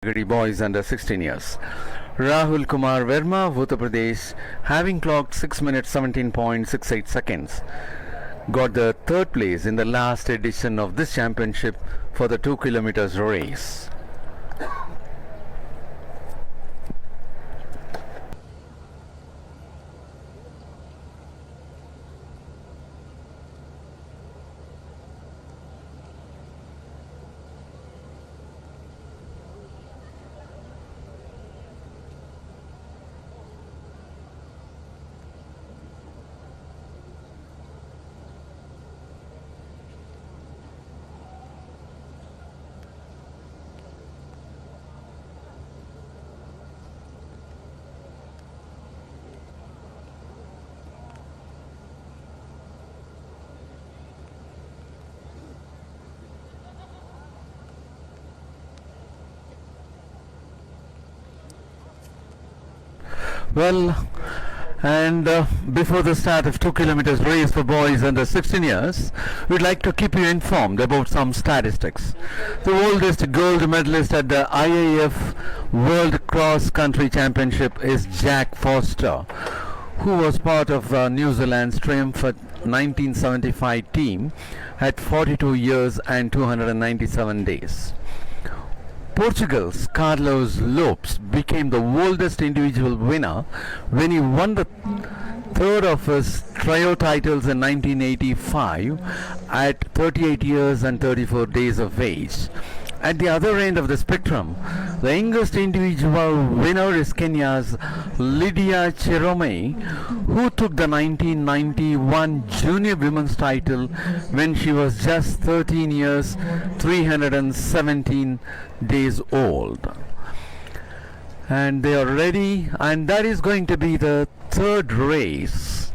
category boys under 16 years. Rahul Kumar Verma of Uttar Pradesh, having clocked 6 minutes 17.68 seconds, got the third place in the last edition of this championship for the 2 kilometers race. Well, and before the start of 2 kilometers race for boys under 16 years, we'd like to keep you informed about some statistics. The oldest gold medalist at the IAF World Cross Country Championship is Jack Foster, who was part of New Zealand's triumphant 1975 team at 42 years and 297 days. Portugal's Carlos Lopes became the oldest individual winner when he won the third of his trio titles in 1985 at 38 years and 34 days of age. At the other end of the spectrum, the youngest individual winner is Kenya's Lydia Cherome, who took the 1991 junior women's title when she was just 13 years 317 days old. And they are ready, and that is going to be the third race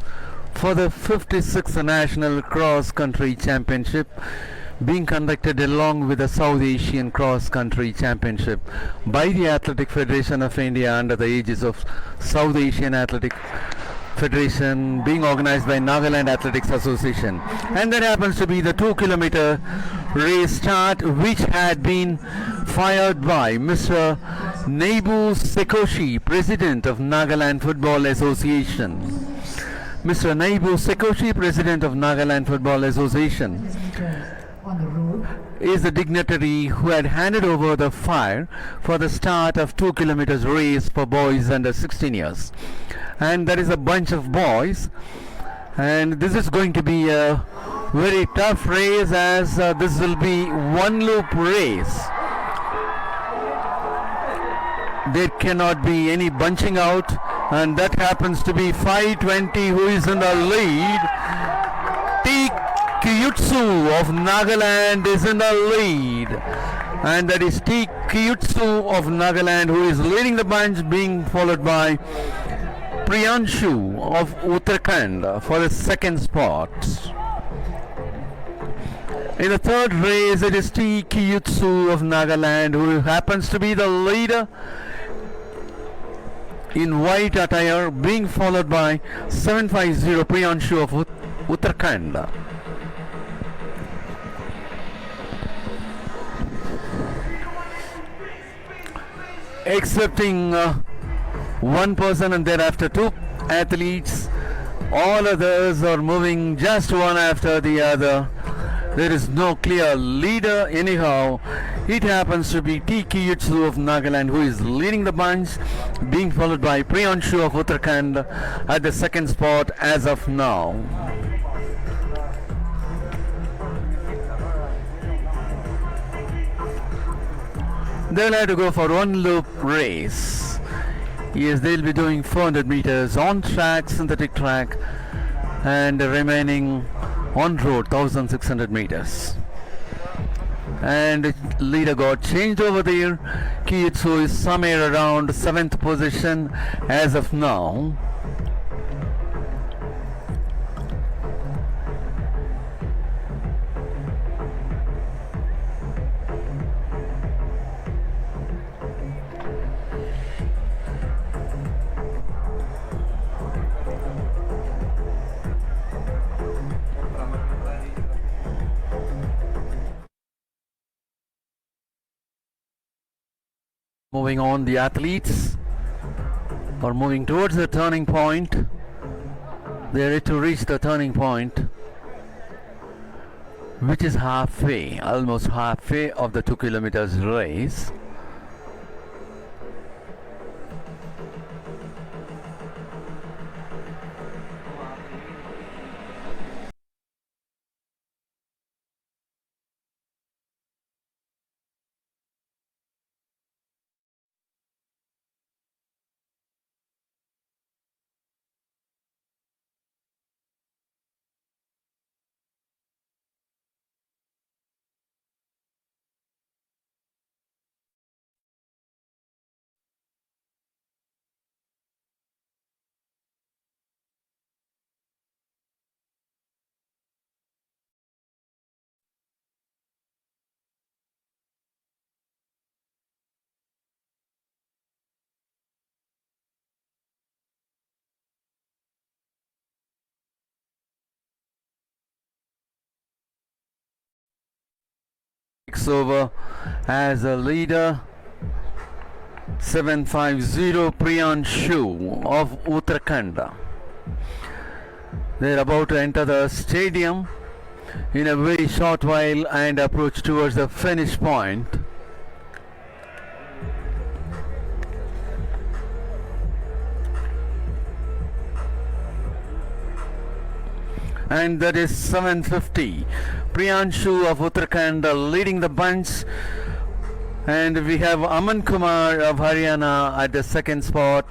for the 56th National Cross Country Championship, being conducted along with the South Asian Cross Country Championship by the Athletic Federation of India under the aegis of South Asian Athletic Federation, being organized by Nagaland Athletics Association. And that happens to be the 2 kilometer race start, which had been fired by Mr. Nebu Sekoshi, President of Nagaland Football Association. Mr. Nebu Sekoshi, President of Nagaland Football Association, is the dignitary who had handed over the fire for the start of 2 kilometers race for boys under 16 years. And there is a bunch of boys, and this is going to be a very tough race, as this will be one loop race. There cannot be any bunching out, and that happens to be 520 who is in the lead. Kyutsu of Nagaland is in the lead, and that is T. Kyutsu of Nagaland who is leading the bunch, being followed by Priyanshu of Uttarakhand for the second spot. In the third race, it is T. Kyutsu of Nagaland who happens to be the leader in white attire, being followed by 750 Priyanshu of Uttarakhand. Excepting one person and thereafter two athletes, all others are moving just one after the other. There is no clear leader anyhow. It happens to be T. Kyutsu of Nagaland who is leading the bunch, being followed by Priyanshu of Uttarakhand at the second spot as of now. They'll have to go for one loop race. Yes, they'll be doing 400 meters on track, synthetic track, and remaining on road 1600 meters. And leader got changed over there. Kyutsu is somewhere around 7th position as of now. Moving on, the athletes are moving towards the turning point. They are ready to reach the turning point, which is halfway, almost halfway of the 2 kilometers race. Takes over as a leader, 750 Priyanshu of Uttarakhand. They are about to enter the stadium in a very short while and approach towards the finish point. And that is 750. Priyanshu of Uttarakhand leading the bunch. And we have Aman Kumar of Haryana at the second spot.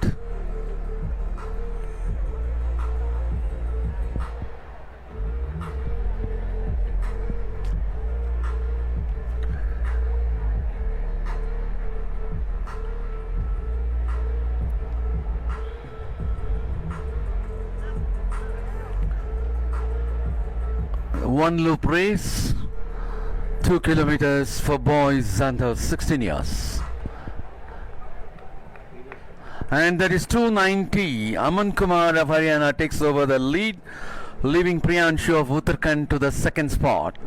One loop race, 2 kilometers for boys under 16 years. And that is 290. Aman Kumar of Haryana takes over the lead, leaving Priyanshu of Uttarakhand to the second spot.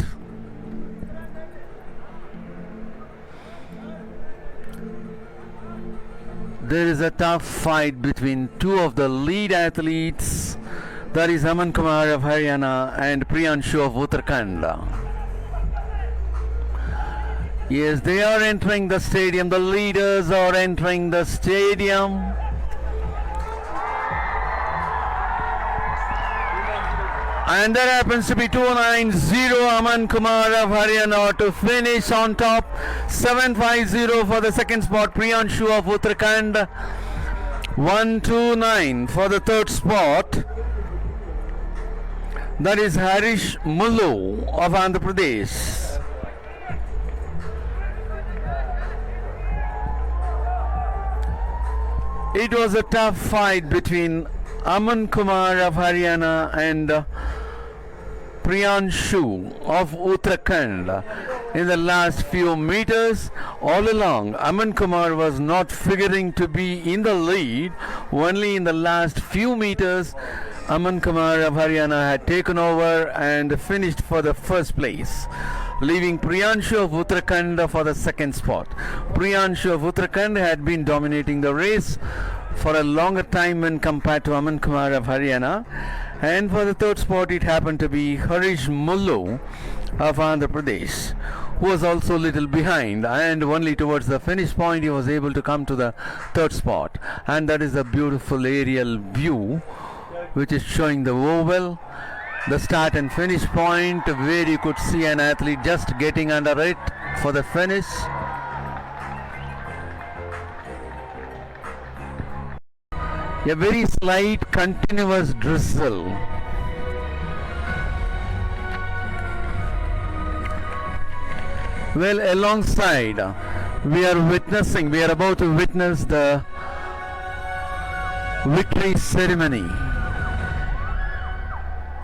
There is a tough fight between two of the lead athletes. That is Aman Kumar of Haryana and Priyanshu of Uttarakhand. Yes, they are entering the stadium. The leaders are entering the stadium. And that happens to be 290 Aman Kumar of Haryana to finish on top. 750 for the second spot, Priyanshu of Uttarakhand. 129 for the third spot. That is Harish Mullu of Andhra Pradesh. It was a tough fight between Aman Kumar of Haryana and Priyanshu of Uttarakhand. In the last few meters, all along, Aman Kumar was not figuring to be in the lead. Only in the last few meters, Aman Kumar of Haryana had taken over and finished for the first place, leaving Priyanshu of Uttarakhand for the second spot. Priyanshu of Uttarakhand had been dominating the race for a longer time when compared to Aman Kumar of Haryana. And for the third spot, it happened to be Harish Mullu of Andhra Pradesh, who was also a little behind, and only towards the finish point he was able to come to the third spot. And that is a beautiful aerial view which is showing the oval, the start and finish point, where you could see an athlete just getting under it for the finish. A very slight continuous drizzle. Well, alongside we are about to witness the victory ceremony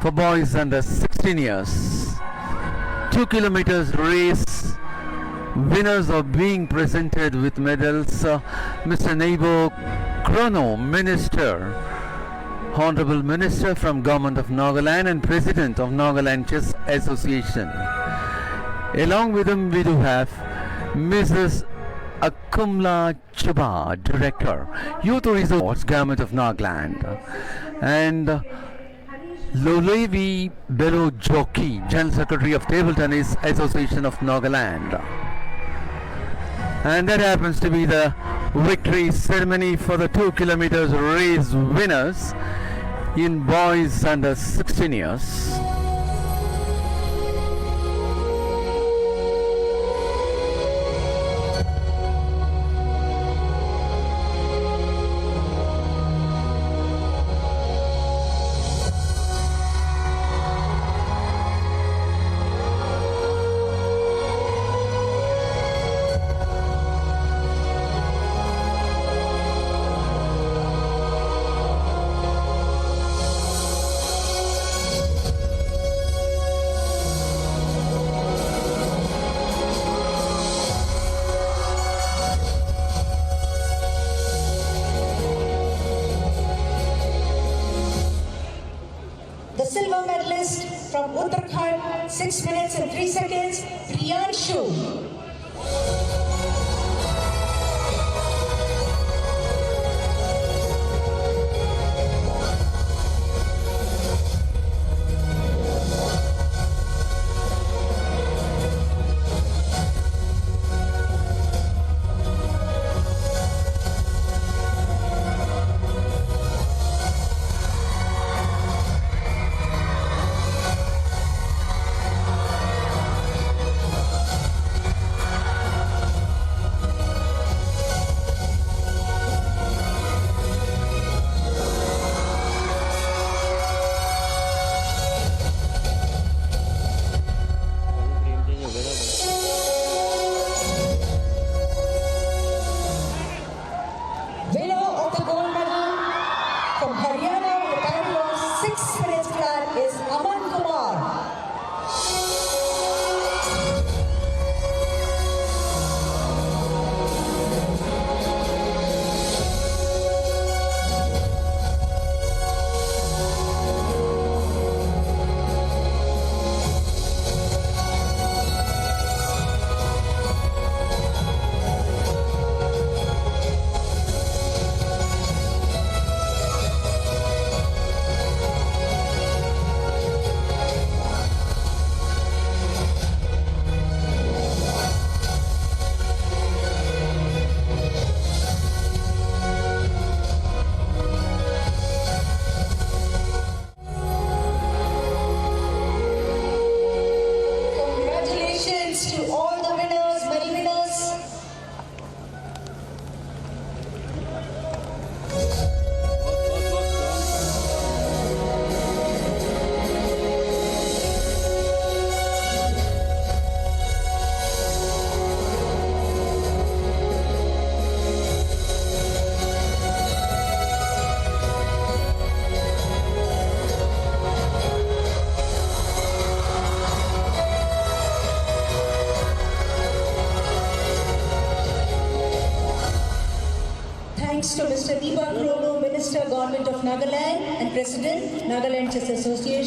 for boys under 16 years. 2 kilometers race. Winners are being presented with medals. Mr. Nebo Chrono, Minister, Honorable Minister from Government of Nagaland and President of Nagaland Chess Association. Along with him we do have Mrs. Akumla Chaba, Director, Youth Resource, Government of Nagaland, and Lolevi Bello Joki, General Secretary of Table Tennis Association of Nagaland. And that happens to be the victory ceremony for the 2 kilometers race winners in boys under 16 years. The silver medalist from Uttarakhand, 6 minutes and 3 seconds, Priyanshu. Winner of the gold medal from Haryana with a time of 6 minutes flat is Aman Kumar. To all the winners, many winners. Thanks to Mr. Deepak Rolu, Minister, Government of Nagaland and President, Nagaland Chess Association.